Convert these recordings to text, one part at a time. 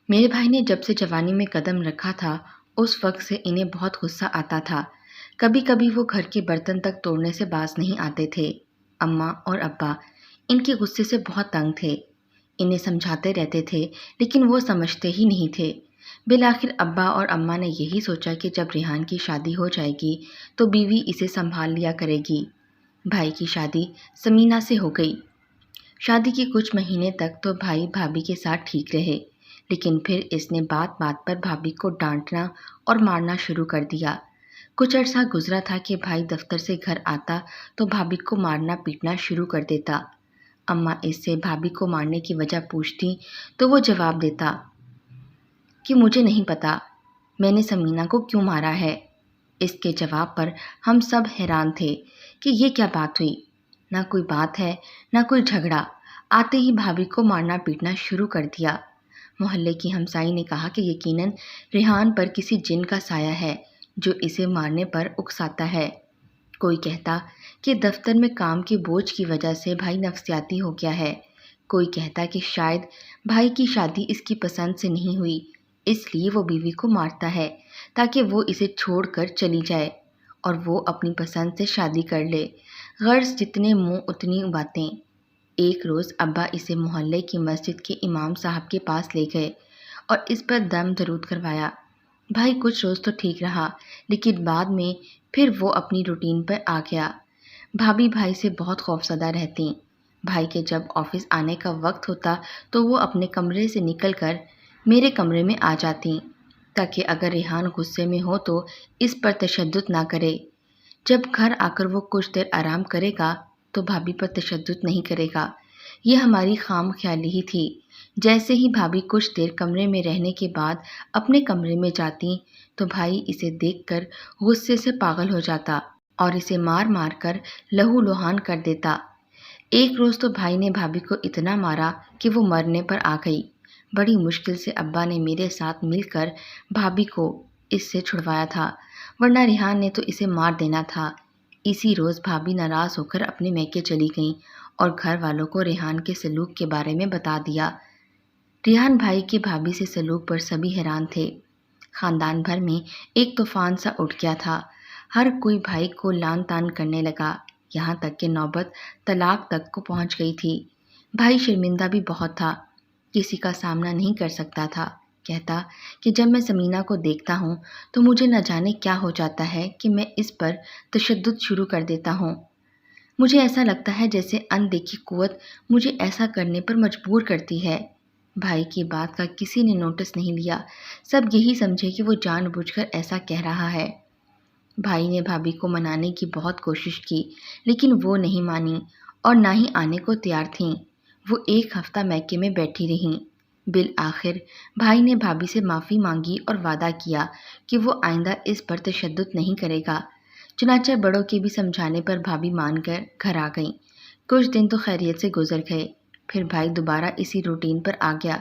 میرے بھائی نے جب سے جوانی میں قدم رکھا تھا اس وقت سے انہیں بہت غصہ آتا تھا۔ کبھی کبھی وہ گھر کے برتن تک توڑنے سے باز نہیں آتے تھے۔ اماں اور ابا ان کے غصے سے بہت تنگ تھے۔ انہیں سمجھاتے رہتے تھے لیکن وہ سمجھتے ہی نہیں تھے۔ بالآخر ابا اور اماں نے یہی سوچا کہ جب ریحان کی شادی ہو جائے گی تو بیوی اسے سنبھال لیا کرے گی۔ بھائی کی شادی سمینہ سے ہو گئی۔ شادی کے کچھ مہینے تک تو بھائی بھابھی کے ساتھ ٹھیک رہے، لیکن پھر اس نے بات بات پر بھابھی کو ڈانٹنا اور مارنا شروع کر دیا۔ کچھ عرصہ گزرا تھا کہ بھائی دفتر سے گھر آتا تو بھابھی کو مارنا پیٹنا شروع کر دیتا۔ اماں اس سے بھابھی کو مارنے کی وجہ پوچھتی تو وہ جواب دیتا کہ مجھے نہیں پتا میں نے سمینہ کو کیوں مارا ہے۔ اس کے جواب پر ہم سب حیران تھے کہ یہ کیا بات ہوئی۔ نہ کوئی بات ہے نہ کوئی جھگڑا، آتے ہی بھابھی کو مارنا پیٹنا شروع کر دیا۔ محلے کی ہمسائی نے کہا کہ یقیناً ریحان پر کسی جن کا سایہ ہے جو اسے مارنے پر اکساتا ہے۔ کوئی کہتا کہ دفتر میں کام کے بوجھ کی وجہ سے بھائی نفسیاتی ہو گیا ہے، کوئی کہتا کہ شاید بھائی کی شادی اس کی پسند سے نہیں ہوئی، اس لیے وہ بیوی کو مارتا ہے تاکہ وہ اسے چھوڑ کر چلی جائے اور وہ اپنی پسند سے شادی کر لے۔ غرض جتنے منہ اتنی باتیں۔ ایک روز ابا اسے محلے کی مسجد کے امام صاحب کے پاس لے گئے اور اس پر دم درود کروایا۔ بھائی کچھ روز تو ٹھیک رہا لیکن بعد میں پھر وہ اپنی روٹین پر آ گیا۔ بھابھی بھائی سے بہت خوفزدہ رہتی۔ بھائی کے جب آفس آنے کا وقت ہوتا تو وہ اپنے کمرے سے نکل کر میرے کمرے میں آ جاتی تاکہ اگر ریحان غصے میں ہو تو اس پر تشدد نہ کرے۔ جب گھر آ کر وہ کچھ دیر آرام کرے گا تو بھابھی پر تشدد نہیں کرے گا۔ یہ ہماری خام خیالی ہی تھی۔ جیسے ہی بھابھی کچھ دیر کمرے میں رہنے کے بعد اپنے کمرے میں جاتی تو بھائی اسے دیکھ کر غصے سے پاگل ہو جاتا اور اسے مار مار کر لہو لہان کر دیتا۔ ایک روز تو بھائی نے بھابھی کو اتنا مارا کہ وہ مرنے پر آ گئی۔ بڑی مشکل سے ابا نے میرے ساتھ مل کر بھابھی کو اس سے چھڑوایا تھا، ورنہ ریحان نے تو اسے مار دینا تھا۔ اسی روز بھابھی ناراض ہو کر اپنے میکے چلی گئیں اور گھر والوں کو ریحان کے سلوک کے بارے میں بتا دیا۔ ریحان بھائی کے بھابھی سے سلوک پر سبھی حیران تھے۔ خاندان بھر میں ایک طوفان سا اٹھ گیا تھا۔ ہر کوئی بھائی کو لان تان کرنے لگا، یہاں تک کہ نوبت طلاق تک کو پہنچ گئی تھی۔ بھائی شرمندہ بھی بہت تھا، کسی کا سامنا نہیں کر سکتا تھا۔ کہتا کہ جب میں سمینہ کو دیکھتا ہوں تو مجھے نہ جانے کیا ہو جاتا ہے کہ میں اس پر تشدد شروع کر دیتا ہوں۔ مجھے ایسا لگتا ہے جیسے اندیکھی قوت مجھے ایسا کرنے پر مجبور کرتی ہے۔ بھائی کی بات کا کسی نے نوٹس نہیں لیا، سب یہی سمجھے کہ وہ جان بوجھ کر ایسا کہہ رہا ہے۔ بھائی نے بھابھی کو منانے کی بہت کوشش کی لیکن وہ نہیں مانی اور نہ ہی آنے کو تیار تھیں۔ وہ ایک ہفتہ میکے میں بیٹھی رہیں۔ بالآخر بھائی نے بھابھی سے معافی مانگی اور وعدہ کیا کہ وہ آئندہ اس پر تشدد نہیں کرے گا۔ چنانچہ بڑوں کے بھی سمجھانے پر بھابھی مان کر گھر آ گئیں۔ کچھ دن تو خیریت سے گزر گئے، پھر بھائی دوبارہ اسی روٹین پر آ گیا۔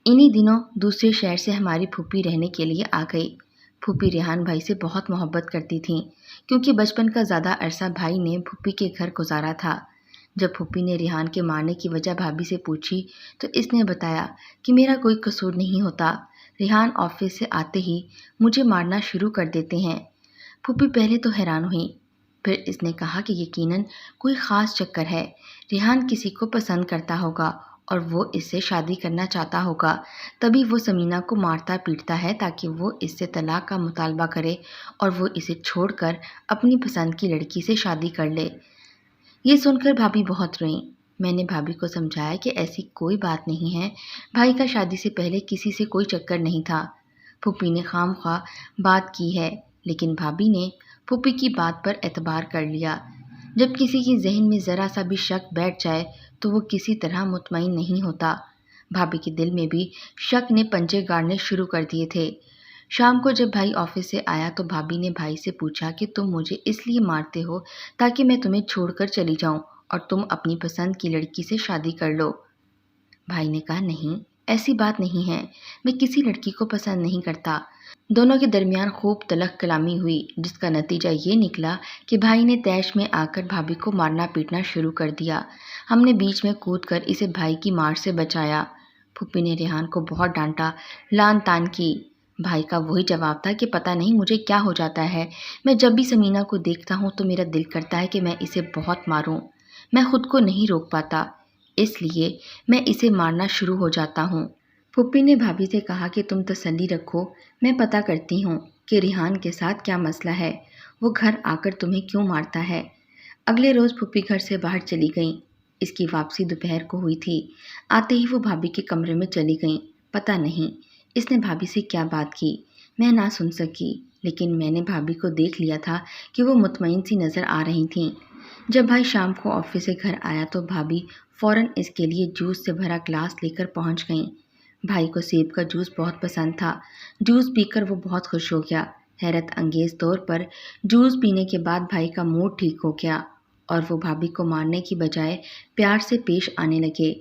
انہی دنوں دوسرے شہر سے ہماری پھوپھی رہنے کے لیے آ گئی۔ پھوپھی ریحان بھائی سے بہت محبت کرتی تھیں کیونکہ بچپن کا زیادہ عرصہ بھائی نے پھوپھی کے گھر گزارا تھا۔ جب پھوپھی نے ریحان کے مارنے کی وجہ بھابھی سے پوچھی تو اس نے بتایا کہ میرا کوئی قصور نہیں ہوتا، ریحان آفس سے آتے ہی مجھے مارنا شروع کر دیتے ہیں۔ پھوپھی پہلے تو حیران ہوئی، پھر اس نے کہا کہ یقیناً کوئی خاص چکر ہے، ریحان کسی کو پسند کرتا ہوگا اور وہ اس سے شادی کرنا چاہتا ہوگا، تبھی وہ سمینہ کو مارتا پیٹتا ہے تاکہ وہ اس سے طلاق کا مطالبہ کرے اور وہ اسے چھوڑ کر اپنی پسند کی لڑکی سے شادی کر لے۔ یہ سن کر بھابھی بہت روئیں۔ میں نے بھابھی کو سمجھایا کہ ایسی کوئی بات نہیں ہے، بھائی کا شادی سے پہلے کسی سے کوئی چکر نہیں تھا۔ پھوپھی نے خام خواہ بات کی ہے، لیکن بھابھی نے پھوپھی کی بات پر اعتبار کر لیا۔ جب کسی کے ذہن میں ذرا سا بھی شک بیٹھ جائے تو وہ کسی طرح مطمئن نہیں ہوتا۔ بھابھی کے دل میں بھی شک نے پنجے گاڑنے شروع کر دیے تھے۔ شام کو جب بھائی آفس سے آیا تو بھابھی نے بھائی سے پوچھا کہ تم مجھے اس لیے مارتے ہو تاکہ میں تمہیں چھوڑ کر چلی جاؤں اور تم اپنی پسند کی لڑکی سے شادی کر لو۔ بھائی نے کہا نہیں، ایسی بات نہیں ہے، میں کسی لڑکی کو پسند نہیں کرتا۔ دونوں کے درمیان خوب تلخ کلامی ہوئی جس کا نتیجہ یہ نکلا کہ بھائی نے طیش میں آ کر بھابھی کو مارنا پیٹنا شروع کر دیا۔ ہم نے بیچ میں کود کر اسے بھائی کی مار سے بچایا۔ پھوپھی نے ریحان کو بہت ڈانٹا، لان تان کی۔ بھائی کا وہی جواب تھا کہ پتہ نہیں مجھے کیا ہو جاتا ہے، میں جب بھی سمینہ کو دیکھتا ہوں تو میرا دل کرتا ہے کہ میں اسے بہت ماروں، میں خود کو نہیں روک پاتا، اس لیے میں اسے مارنا شروع ہو جاتا ہوں۔ پھوپھی نے بھابھی سے کہا کہ تم تسلی رکھو، میں پتہ کرتی ہوں کہ ریحان کے ساتھ کیا مسئلہ ہے، وہ گھر آ کر تمہیں کیوں مارتا ہے۔ اگلے روز پھوپھی گھر سے باہر چلی گئیں۔ اس کی واپسی دوپہر کو ہوئی تھی۔ آتے ہی وہ بھابھی کے کمرے میں چلی گئیں۔ پتہ نہیں اس نے بھابھی سے کیا بات کی، میں نہ سن سکی، لیکن میں نے بھابھی کو دیکھ لیا تھا کہ وہ مطمئن سی نظر آ رہی تھیں۔ جب بھائی شام کو آفس سے گھر آیا تو بھابھی فوراً اس کے لیے جوس سے بھرا گلاس لے کر پہنچ گئیں۔ بھائی کو سیب کا جوس بہت پسند تھا۔ جوس پی کر وہ بہت خوش ہو گیا۔ حیرت انگیز طور پر جوس پینے کے بعد بھائی کا موڈ ٹھیک ہو گیا اور وہ بھابھی کو مارنے کی بجائے پیار سے پیش آنے لگے۔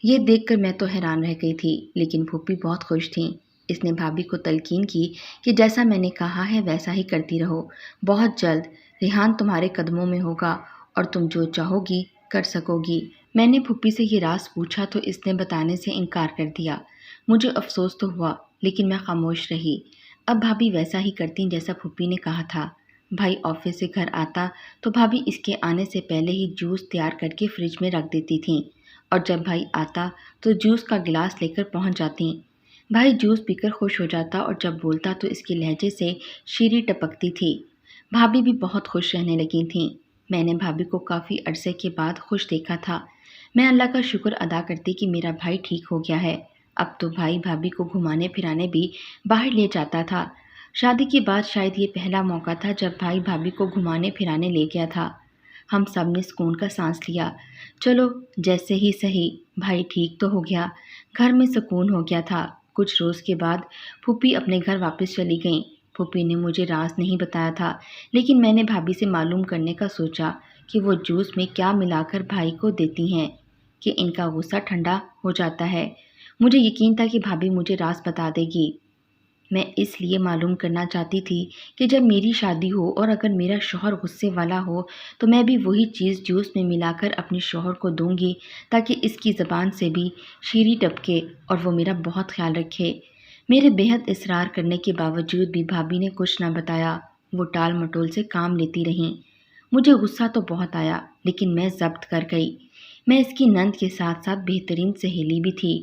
یہ دیکھ کر میں تو حیران رہ گئی تھی، لیکن پھوپھی بہت خوش تھیں۔ اس نے بھابھی کو تلقین کی کہ جیسا میں نے کہا ہے ویسا ہی کرتی رہو، بہت جلد ریحان تمہارے قدموں میں ہوگا اور تم جو چاہو گی کر سکو گی۔ میں نے پھوپھی سے یہ راز پوچھا تو اس نے بتانے سے انکار کر دیا۔ مجھے افسوس تو ہوا، لیکن میں خاموش رہی۔ اب بھابھی ویسا ہی کرتی جیسا پھوپھی نے کہا تھا۔ بھائی آفس سے گھر آتا تو بھابھی اس کے آنے سے پہلے ہی جوس تیار کر کے فریج میں رکھ دیتی تھیں اور جب بھائی آتا تو جوس کا گلاس لے کر پہنچ جاتیں۔ بھائی جوس پی کر خوش ہو جاتا اور جب بولتا تو اس کے لہجے سے شیریں ٹپکتی تھی۔ بھابھی بھی بہت خوش رہنے لگی تھیں۔ میں نے بھابھی کو کافی عرصے کے بعد خوش دیکھا تھا۔ میں اللہ کا شکر ادا کرتی کہ میرا بھائی ٹھیک ہو گیا ہے۔ اب تو بھائی بھابھی کو گھمانے پھرانے بھی باہر لے جاتا تھا۔ شادی کے بعد شاید یہ پہلا موقع تھا جب بھائی بھابھی کو گھمانے پھرانے لے گیا تھا۔ ہم سب نے سکون کا سانس لیا۔ چلو جیسے ہی سہی، بھائی ٹھیک تو ہو گیا، گھر میں سکون ہو گیا تھا۔ کچھ روز کے بعد پھوپھی اپنے گھر واپس چلی گئیں۔ پھوپھی نے مجھے راز نہیں بتایا تھا، لیکن میں نے بھابھی سے معلوم کرنے کا سوچا کہ وہ جوس میں کیا ملا کر بھائی کو دیتی ہیں کہ ان کا غصہ ٹھنڈا ہو جاتا ہے۔ مجھے یقین تھا کہ بھابھی مجھے راز بتا دے گی۔ میں اس لیے معلوم کرنا چاہتی تھی کہ جب میری شادی ہو اور اگر میرا شوہر غصے والا ہو تو میں بھی وہی چیز جوس میں ملا کر اپنے شوہر کو دوں گی تاکہ اس کی زبان سے بھی شیریں ٹپکے اور وہ میرا بہت خیال رکھے۔ میرے بےحد اصرار کرنے کے باوجود بھی بھابھی نے کچھ نہ بتایا۔ وہ ٹال مٹول سے کام لیتی رہیں۔ مجھے غصہ تو بہت آیا، لیکن میں ضبط کر گئی۔ میں اس کی نند کے ساتھ ساتھ بہترین سہیلی بھی تھی۔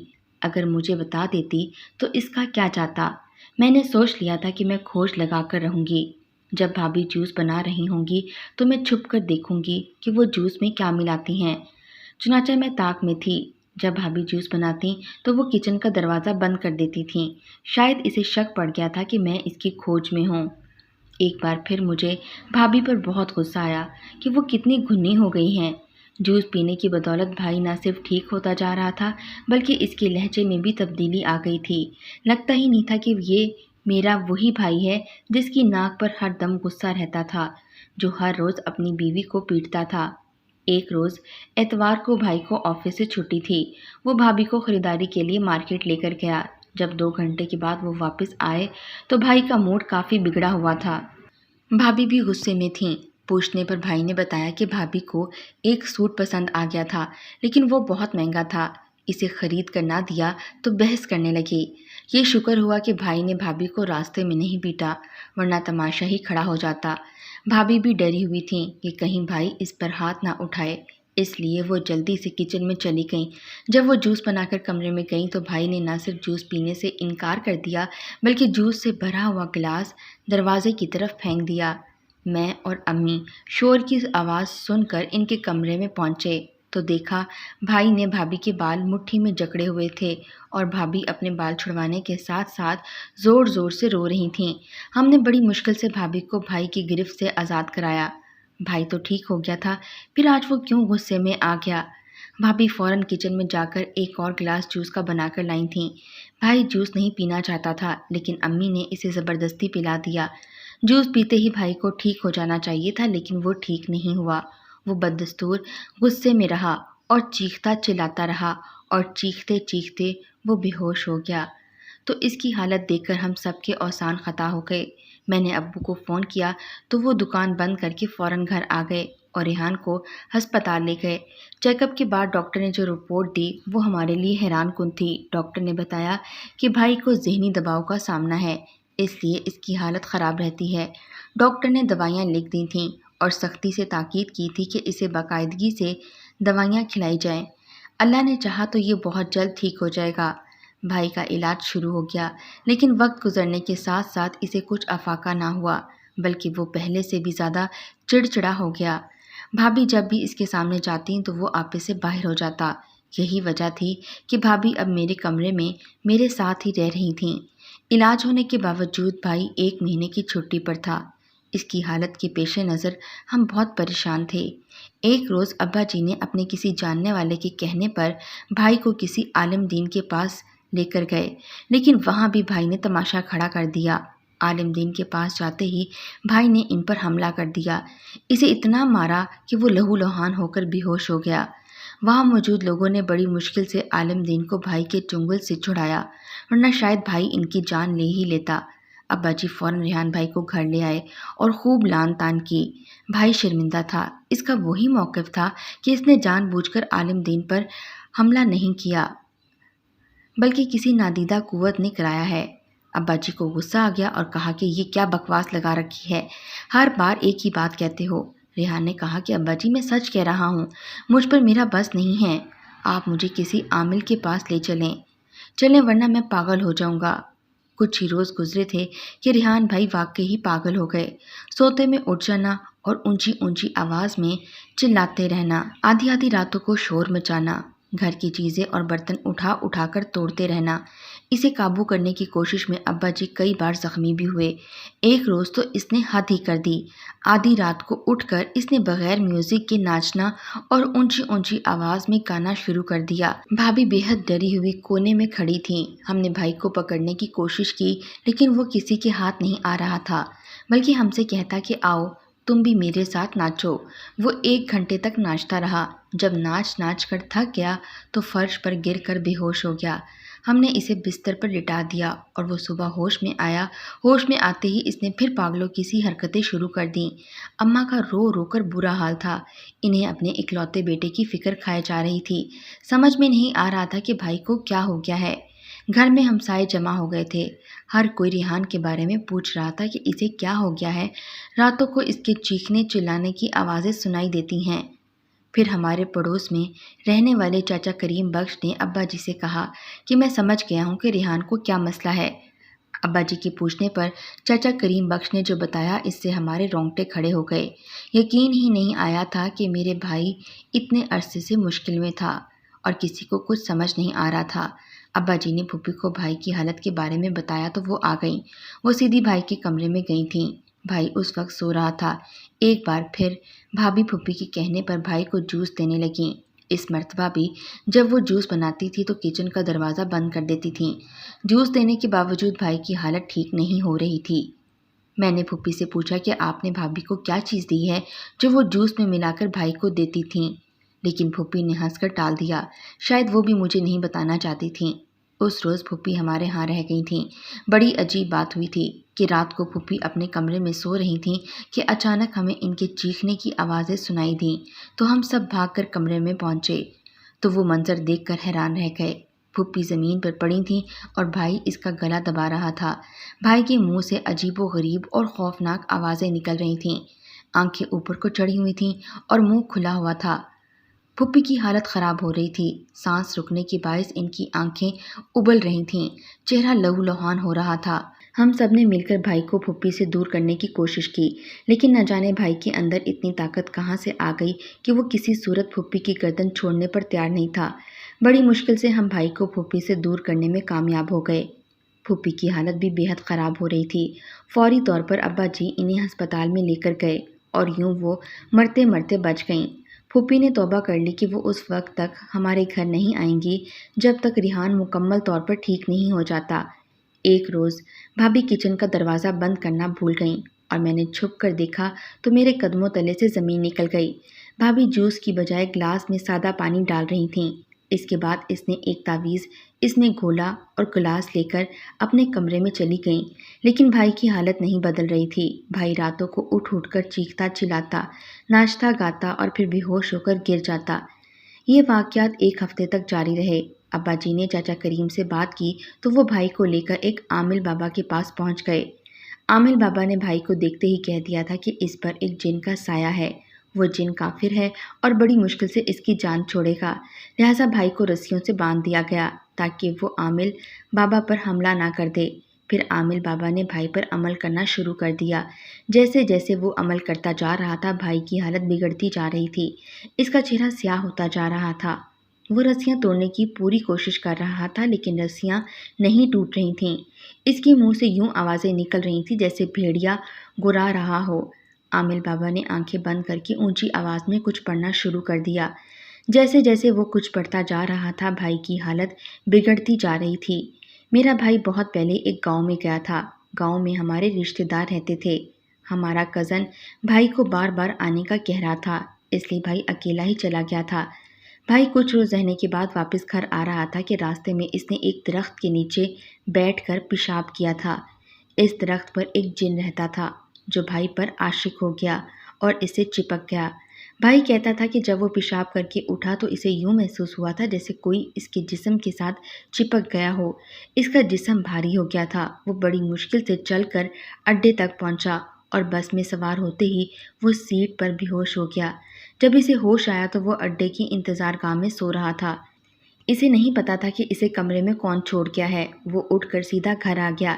اگر مجھے بتا دیتی تو اس کا کیا جاتا؟ میں نے سوچ لیا تھا کہ میں کھوج لگا کر رہوں گی۔ جب بھابھی جوس بنا رہی ہوں گی تو میں چھپ کر دیکھوں گی کہ وہ جوس میں کیا ملاتی ہیں۔ چنانچہ میں طاق میں تھی۔ جب بھابھی جوس بناتی تو وہ کچن کا دروازہ بند کر دیتی تھیں۔ شاید اسے شک پڑ گیا تھا کہ میں اس کی کھوج میں ہوں۔ ایک بار پھر مجھے بھابھی پر بہت غصہ آیا کہ وہ کتنی گھنی ہو گئی ہیں۔ جوس پینے کی بدولت بھائی نہ صرف ٹھیک ہوتا جا رہا تھا بلکہ اس کے لہجے میں بھی تبدیلی آ گئی تھی۔ لگتا ہی نہیں تھا کہ یہ میرا وہی بھائی ہے جس کی ناک پر ہر دم غصہ رہتا تھا، جو ہر روز اپنی بیوی کو پیٹتا تھا۔ ایک روز اتوار کو بھائی کو آفس سے چھٹی تھی۔ وہ بھابھی کو خریداری کے لیے مارکیٹ لے کر گیا۔ جب 2 گھنٹے کے بعد وہ واپس آئے تو بھائی کا موڈ کافی بگڑا ہوا تھا۔ بھابھی بھی غصے میں تھیں۔ پوچھنے پر بھائی نے بتایا کہ بھابھی کو ایک سوٹ پسند آ گیا تھا، لیکن وہ بہت مہنگا تھا، اسے خرید کر نہ دیا تو بحث کرنے لگی۔ یہ شکر ہوا کہ بھائی نے بھابھی کو راستے میں نہیں پیٹا، ورنہ تماشا ہی کھڑا ہو جاتا۔ بھابھی بھی ڈری ہوئی تھیں کہ کہیں بھائی اس پر ہاتھ نہ اٹھائے، اس لیے وہ جلدی سے کچن میں چلی گئیں۔ جب وہ جوس بنا کر کمرے میں گئیں تو بھائی نے نہ صرف جوس پینے سے انکار کر دیا بلکہ جوس سے بھرا ہوا گلاس دروازے کی طرف پھینک دیا۔ میں اور امی شور کی آواز سن کر ان کے کمرے میں پہنچے تو دیکھا بھائی نے بھابھی کے بال مٹھی میں جکڑے ہوئے تھے اور بھابھی اپنے بال چھڑوانے کے ساتھ ساتھ زور زور سے رو رہی تھیں۔ ہم نے بڑی مشکل سے بھابھی کو بھائی کی گرفت سے آزاد کرایا۔ بھائی تو ٹھیک ہو گیا تھا، پھر آج وہ کیوں غصے میں آ گیا؟ بھابھی فوراً کچن میں جا کر ایک اور گلاس جوس کا بنا کر لائی تھیں۔ بھائی جوس نہیں پینا چاہتا تھا، لیکن امی نے اسے زبردستی پلا دیا۔ جوس پیتے ہی بھائی کو ٹھیک ہو جانا چاہیے تھا، لیکن وہ ٹھیک نہیں ہوا۔ وہ بددستور غصے میں رہا اور چیختا چلاتا رہا اور چیختے چیختے وہ بے ہوش ہو گیا۔ تو اس کی حالت دیکھ کر ہم سب کے اوزان خطا ہو گئے۔ میں نے ابو کو فون کیا تو وہ دکان بند کر کے فوراً گھر آ گئے اور ریحان کو ہسپتال لے گئے۔ چیک اپ کے بعد ڈاکٹر نے جو رپورٹ دی وہ ہمارے لیے حیران کن تھی۔ ڈاکٹر نے بتایا کہ بھائی کو ذہنی دباؤ کا سامنا ہے، اس لیے اس کی حالت خراب رہتی ہے۔ ڈاکٹر نے دوائیاں لکھ دی تھیں اور سختی سے تاکید کی تھی کہ اسے باقاعدگی سے دوائیاں کھلائی جائیں۔ اللہ نے چاہا تو یہ بہت جلد ٹھیک ہو جائے گا۔ بھائی کا علاج شروع ہو گیا، لیکن وقت گزرنے کے ساتھ ساتھ اسے کچھ افاقہ نہ ہوا، بلکہ وہ پہلے سے بھی زیادہ چڑچڑا ہو گیا۔ بھابھی جب بھی اس کے سامنے جاتی تو وہ آپے سے باہر ہو جاتا۔ یہی وجہ تھی کہ بھابھی اب میرے کمرے میں میرے ساتھ ہی رہ رہی تھیں۔ علاج ہونے کے باوجود بھائی 1 مہینے کی چھٹی پر تھا۔ اس کی حالت کے پیش نظر ہم بہت پریشان تھے۔ ایک روز ابا جی نے اپنے کسی جاننے والے کے کہنے پر بھائی کو کسی عالم دین کے پاس لے کر گئے، لیکن وہاں بھی بھائی نے تماشا کھڑا کر دیا۔ عالم دین کے پاس جاتے ہی بھائی نے ان پر حملہ کر دیا، اسے اتنا مارا کہ وہ لہو لہان ہو کر بے ہوش ہو گیا۔ وہاں موجود لوگوں نے بڑی مشکل سے عالم دین کو بھائی کے چنگل سے چھڑایا، ورنہ شاید بھائی ان کی جان لے ہی لیتا۔ ابا جی فوراً ریحان بھائی کو گھر لے آئے اور خوب لان تان کی۔ بھائی شرمندہ تھا، اس کا وہی موقف تھا کہ اس نے جان بوجھ کر عالم دین پر حملہ نہیں کیا، بلکہ کسی نادیدہ قوت نے کرایا ہے۔ ابا جی کو غصہ آ گیا اور کہا کہ یہ کیا بکواس لگا رکھی ہے، ہر بار ایک ہی بات کہتے ہو۔ ریحان نے کہا کہ ابا جی میں سچ کہہ رہا ہوں، مجھ پر میرا بس نہیں ہے، آپ مجھے کسی عامل کے پاس لے چلیں ورنہ میں پاگل ہو جاؤں گا۔ کچھ ہی روز گزرے تھے کہ ریحان بھائی واقعی ہی پاگل ہو گئے۔ سوتے میں اٹھ جانا اور اونچی اونچی آواز میں چلاتے رہنا، آدھی آدھی راتوں کو شور مچانا، گھر کی چیزیں اور برتن اٹھا اٹھا کر توڑتے رہنا۔ اسے قابو کرنے کی کوشش میں ابا جی کئی بار زخمی بھی ہوئے۔ ایک روز تو اس نے حد ہی کر دی، آدھی رات کو اٹھ کر اس نے بغیر میوزک کے ناچنا اور اونچی اونچی آواز میں گانا شروع کر دیا۔ بھابھی بے حد ڈری ہوئی کونے میں کھڑی تھیں۔ ہم نے بھائی کو پکڑنے کی کوشش کی، لیکن وہ کسی کے ہاتھ نہیں آ رہا تھا، بلکہ ہم سے کہتا کہ آؤ تم بھی میرے ساتھ ناچو۔ وہ 1 گھنٹے تک ناچتا رہا۔ جب ناچ کر تھک گیا تو فرش پر گر کر بے ہوش ہو گیا۔ ہم نے اسے بستر پر لٹا دیا اور وہ صبح ہوش میں آیا۔ ہوش میں آتے ہی اس نے پھر پاگلوں کی سی حرکتیں شروع کر دیں۔ اماں کا رو رو کر برا حال تھا، انہیں اپنے اکلوتے بیٹے کی فکر کھائے جا رہی تھی۔ سمجھ میں نہیں آ رہا تھا کہ بھائی کو کیا ہو گیا ہے۔ گھر میں ہمسائے جمع ہو گئے تھے، ہر کوئی ریحان کے بارے میں پوچھ رہا تھا کہ اسے کیا ہو گیا ہے۔ راتوں کو اس کے چیخنے چلانے کی آوازیں سنائی دیتی ہیں۔ پھر ہمارے پڑوس میں رہنے والے چاچا کریم بخش نے ابا جی سے کہا کہ میں سمجھ گیا ہوں کہ ریحان کو کیا مسئلہ ہے۔ ابا جی کے پوچھنے پر چاچا کریم بخش نے جو بتایا اس سے ہمارے رونگٹے کھڑے ہو گئے۔ یقین ہی نہیں آیا تھا کہ میرے بھائی اتنے عرصے سے مشکل میں تھا اور کسی کو کچھ سمجھ نہیں آ رہا تھا۔ ابا جی نے پھوپھی کو بھائی کی حالت کے بارے میں بتایا تو وہ آ گئیں۔ وہ سیدھی بھائی کے کمرے میں گئی تھیں۔ بھائی اس وقت سو رہا تھا۔ ایک بار پھر بھابھی پھوپھی کے کہنے پر بھائی کو جوس دینے لگیں۔ اس مرتبہ بھی جب وہ جوس بناتی تھی تو کچن کا دروازہ بند کر دیتی تھیں۔ جوس دینے کے باوجود بھائی کی حالت ٹھیک نہیں ہو رہی تھی۔ میں نے پھوپھی سے پوچھا کہ آپ نے بھابھی کو کیا چیز دی ہے جو وہ جوس میں ملا کر بھائی کو دیتی تھیں، لیکن پھوپھی نے ہنس کر ٹال دیا، شاید وہ بھی مجھے نہیں بتانا چاہتی تھیں۔ اس روز پھوپھی ہمارے ہاں رہ گئی تھیں۔ بڑی عجیب بات ہوئی تھی کہ رات کو پھوپھی اپنے کمرے میں سو رہی تھیں کہ اچانک ہمیں ان کے چیخنے کی آوازیں سنائی دیں تو ہم سب بھاگ کر کمرے میں پہنچے تو وہ منظر دیکھ کر حیران رہ گئے۔ پھوپھی زمین پر پڑی تھیں اور بھائی اس کا گلا دبا رہا تھا۔ بھائی کے منہ سے عجیب و غریب اور خوفناک آوازیں نکل رہی تھیں، آنکھیں اوپر کو چڑھی ہوئی تھیں اور منہ کھلا ہوا تھا۔ پھوپھی کی حالت خراب ہو رہی تھی، سانس رکنے کے باعث ان کی آنکھیں ابل رہی تھیں، چہرہ لہو لہان ہو رہا تھا۔ ہم سب نے مل کر بھائی کو پھوپھی سے دور کرنے کی کوشش کی، لیکن نہ جانے بھائی کے اندر اتنی طاقت کہاں سے آ گئی کہ وہ کسی صورت پھوپھی کی گردن چھوڑنے پر تیار نہیں تھا۔ بڑی مشکل سے ہم بھائی کو پھوپھی سے دور کرنے میں کامیاب ہو گئے۔ پھوپھی کی حالت بھی بے حد خراب ہو رہی تھی۔ فوری طور پر ابا جی انہیں ہسپتال میں لے کر گئے اور یوں وہ مرتے مرتے بچ گئیں۔ پھوپھی نے توبہ کر لی کہ وہ اس وقت تک ہمارے گھر نہیں آئیں گی جب تک ریحان مکمل طور پر ٹھیک نہیں ہو جاتا۔ ایک روز بھابھی کچن کا دروازہ بند کرنا بھول گئیں اور میں نے چھپ کر دیکھا تو میرے قدموں تلے سے زمین نکل گئی۔ بھابھی جوس کی بجائے گلاس میں سادہ پانی ڈال رہی تھیں۔ اس کے بعد اس نے ایک تعویذ اس میں گھولا اور گلاس لے کر اپنے کمرے میں چلی گئیں، لیکن بھائی کی حالت نہیں بدل رہی تھی۔ بھائی راتوں کو اٹھ کر چیختا چلاتا، ناچتا گاتا اور پھر بے ہوش ہو کر گر جاتا۔ یہ واقعات ایک ہفتے تک جاری رہے۔ ابا جی نے چاچا کریم سے بات کی تو وہ بھائی کو لے کر ایک عامل بابا کے پاس پہنچ گئے۔ عامل بابا نے بھائی کو دیکھتے ہی کہہ دیا تھا کہ اس پر ایک جن کا سایہ ہے، وہ جن کافر ہے اور بڑی مشکل سے اس کی جان چھوڑے گا، لہٰذا بھائی کو رسیوں سے باندھ دیا گیا تاکہ وہ عامل بابا پر حملہ نہ کر دے۔ پھر عامل بابا نے بھائی پر عمل کرنا شروع کر دیا۔ جیسے جیسے وہ عمل کرتا جا رہا تھا، بھائی کی حالت بگڑتی جا رہی تھی، اس کا چہرہ سیاہ ہوتا جا رہا تھا۔ وہ رسیاں توڑنے کی پوری کوشش کر رہا تھا لیکن رسیاں نہیں ٹوٹ رہی تھیں۔ اس کے منہ سے یوں آوازیں نکل رہی تھیں جیسے بھیڑیا گرا رہا ہو۔ عامل بابا نے آنکھیں بند کر کے اونچی آواز میں کچھ پڑھنا شروع کر دیا۔ جیسے جیسے وہ کچھ پڑھتا جا رہا تھا، بھائی کی حالت بگڑتی جا رہی تھی۔ میرا بھائی بہت پہلے ایک گاؤں میں گیا تھا۔ گاؤں میں ہمارے رشتے دار رہتے تھے۔ ہمارا کزن بھائی کو بار بار آنے کا کہہ رہا تھا، اس لیے بھائی اکیلا ہی چلا گیا تھا۔ بھائی کچھ روز رہنے کے بعد واپس گھر آ رہا تھا کہ راستے میں اس نے ایک درخت کے نیچے بیٹھ کر پیشاب کیا تھا۔ اس درخت پر ایک جن رہتا تھا جو بھائی پر عاشق ہو گیا اور اس سے چپک گیا۔ بھائی کہتا تھا کہ جب وہ پیشاب کر کے اٹھا تو اسے یوں محسوس ہوا تھا جیسے کوئی اس کے جسم کے ساتھ چپک گیا ہو۔ اس کا جسم بھاری ہو گیا تھا۔ وہ بڑی مشکل سے چل کر اڈے تک پہنچا اور بس میں سوار ہوتے ہی وہ سیٹ پر بے ہوش ہو گیا۔ جب اسے ہوش آیا تو وہ اڈے کی انتظار گاہ میں سو رہا تھا۔ اسے نہیں پتا تھا کہ اسے کمرے میں کون چھوڑ گیا ہے۔ وہ اٹھ کر سیدھا گھر آ گیا۔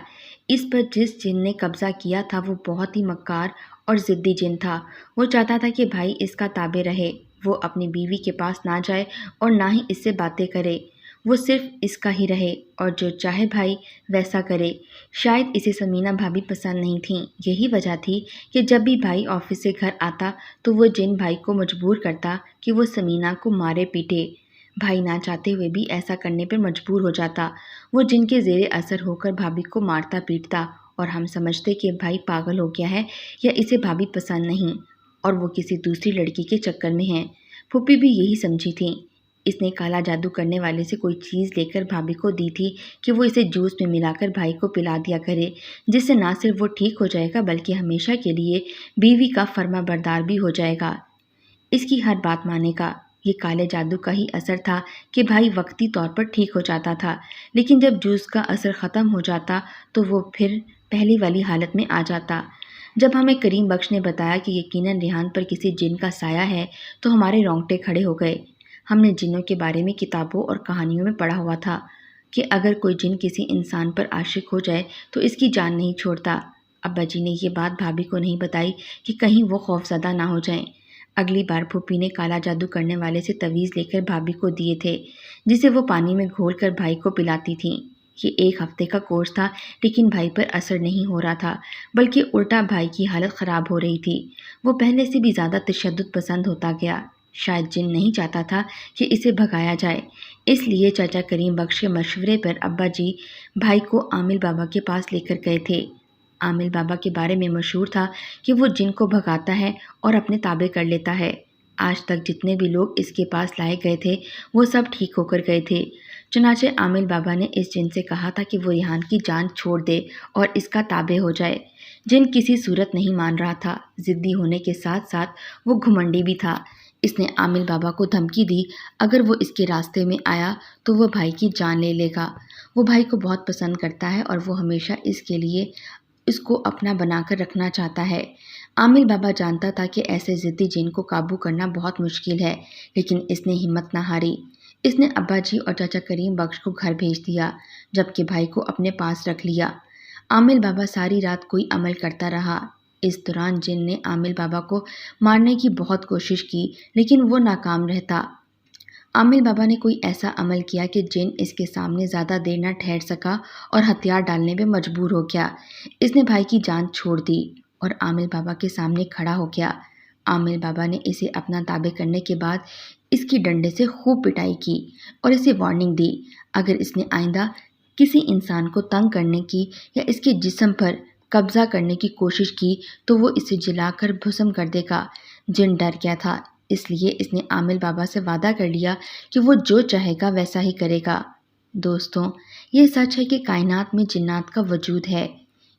اس پر جس جن نے قبضہ کیا تھا وہ بہت ہی مکار اور ضدی جن تھا۔ وہ چاہتا تھا کہ بھائی اس کا تابع رہے، وہ اپنی بیوی کے پاس نہ جائے اور نہ ہی اس سے باتیں کرے، وہ صرف اس کا ہی رہے اور جو چاہے بھائی ویسا کرے۔ شاید اسے سمینہ بھابھی پسند نہیں تھیں، یہی وجہ تھی کہ جب بھی بھائی آفس سے گھر آتا تو وہ جن بھائی کو مجبور کرتا کہ وہ سمینہ کو مارے پیٹے۔ بھائی نہ چاہتے ہوئے بھی ایسا کرنے پر مجبور ہو جاتا۔ وہ جن کے زیر اثر ہو کر بھابھی کو مارتا پیٹتا اور ہم سمجھتے کہ بھائی پاگل ہو گیا ہے یا اسے بھابھی پسند نہیں اور وہ کسی دوسری لڑکی کے چکر میں ہے۔ پھوپھی بھی یہی سمجھی تھیں۔ اس نے کالا جادو کرنے والے سے کوئی چیز لے کر بھابھی کو دی تھی کہ وہ اسے جوس میں ملا کر بھائی کو پلا دیا کرے، جس سے نہ صرف وہ ٹھیک ہو جائے گا بلکہ ہمیشہ کے لیے بیوی کا فرما بردار بھی ہو جائے گا، اس کی ہر بات مانے گا۔ یہ کالے جادو کا ہی اثر تھا کہ بھائی وقتی طور پر ٹھیک ہو جاتا تھا، لیکن جب جوس کا اثر ختم ہو جاتا تو وہ پھر پہلی والی حالت میں آ جاتا۔ جب ہمیں کریم بخش نے بتایا کہ یقیناً ریحان پر کسی جن کا سایہ ہے تو ہمارے رونگٹے کھڑے ہو گئے۔ ہم نے جنوں کے بارے میں کتابوں اور کہانیوں میں پڑھا ہوا تھا کہ اگر کوئی جن کسی انسان پر عاشق ہو جائے تو اس کی جان نہیں چھوڑتا۔ ابا جی نے یہ بات بھابھی کو نہیں بتائی کہ کہیں وہ خوفزدہ نہ ہو جائیں۔ اگلی بار پھوپھی نے کالا جادو کرنے والے سے تعویذ لے کر بھابھی کو دیے تھے، جسے وہ پانی میں گھول کر بھائی کو پلاتی تھیں۔ یہ ایک ہفتے کا کورس تھا لیکن بھائی پر اثر نہیں ہو رہا تھا، بلکہ الٹا بھائی کی حالت خراب ہو رہی تھی۔ وہ پہلے سے بھی زیادہ تشدد پسند ہوتا گیا۔ شاید جن نہیں چاہتا تھا کہ اسے بھگایا جائے، اس لیے چاچا کریم بخش کے مشورے پر ابا جی بھائی کو عامل بابا کے پاس لے کر گئے تھے۔ عامل بابا کے بارے میں مشہور تھا کہ وہ جن کو بھگاتا ہے اور اپنے تابع کر لیتا ہے۔ آج تک جتنے بھی لوگ اس کے پاس لائے گئے تھے وہ سب ٹھیک ہو کر گئے تھے۔ چنانچہ عامل بابا نے اس جن سے کہا تھا کہ وہ ریحان کی جان چھوڑ دے اور اس کا تابع ہو جائے۔ جن کسی صورت نہیں مان رہا تھا۔ ضدی ہونے کے ساتھ ساتھ وہ گھمنڈی بھی تھا۔ اس نے عامل بابا کو دھمکی دی اگر وہ اس کے راستے میں آیا تو وہ بھائی کی جان لے لے گا۔ وہ بھائی کو بہت پسند کرتا ہے اور وہ ہمیشہ اس کے لیے اس کو اپنا بنا کر رکھنا چاہتا ہے۔ عامل بابا جانتا تھا کہ ایسے ضدی جن کو قابو کرنا بہت مشکل ہے، لیکن اس نے ہمت نہ ہاری۔ اس نے ابا جی اور چاچا کریم بخش کو گھر بھیج دیا جبکہ بھائی کو اپنے پاس رکھ لیا۔ عامل بابا ساری رات کوئی عمل کرتا رہا۔ اس دوران جن نے عامل بابا کو مارنے کی بہت کوشش کی لیکن وہ ناکام رہتا۔ عامل بابا نے کوئی ایسا عمل کیا کہ جن اس کے سامنے زیادہ دیر نہ ٹھہر سکا اور ہتھیار ڈالنے پہ مجبور ہو گیا۔ اس نے بھائی کی جان چھوڑ دی اور عامل بابا کے سامنے کھڑا ہو گیا۔ عامل بابا نے اسے اپنا تابع کرنے کے بعد اس کی ڈنڈے سے خوب پٹائی کی اور اسے وارننگ دی، اگر اس نے آئندہ کسی انسان کو تنگ کرنے کی یا اس کے جسم پر قبضہ کرنے کی کوشش کی تو وہ اسے جلا کر بھسم کر دے گا۔ جن ڈر گیا تھا، اس لیے اس نے عامل بابا سے وعدہ کر لیا کہ وہ جو چاہے گا ویسا ہی کرے گا۔ دوستوں، یہ سچ ہے کہ کائنات میں جنات کا وجود ہے۔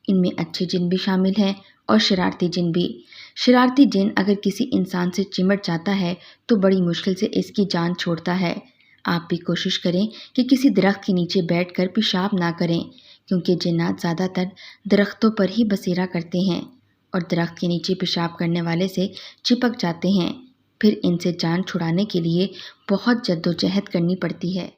ان میں اچھے جن بھی شامل ہیں اور شرارتی جن بھی۔ شرارتی جن اگر کسی انسان سے چمٹ جاتا ہے تو بڑی مشکل سے اس کی جان چھوڑتا ہے۔ آپ بھی کوشش کریں کہ کسی درخت کے نیچے بیٹھ کر پیشاب نہ کریں، کیونکہ جنات زیادہ تر درختوں پر ہی بسیرا کرتے ہیں اور درخت کے نیچے پیشاب کرنے والے سے چپک جاتے ہیں۔ پھر ان سے جان چھڑانے کے لیے بہت جدوجہد کرنی پڑتی ہے۔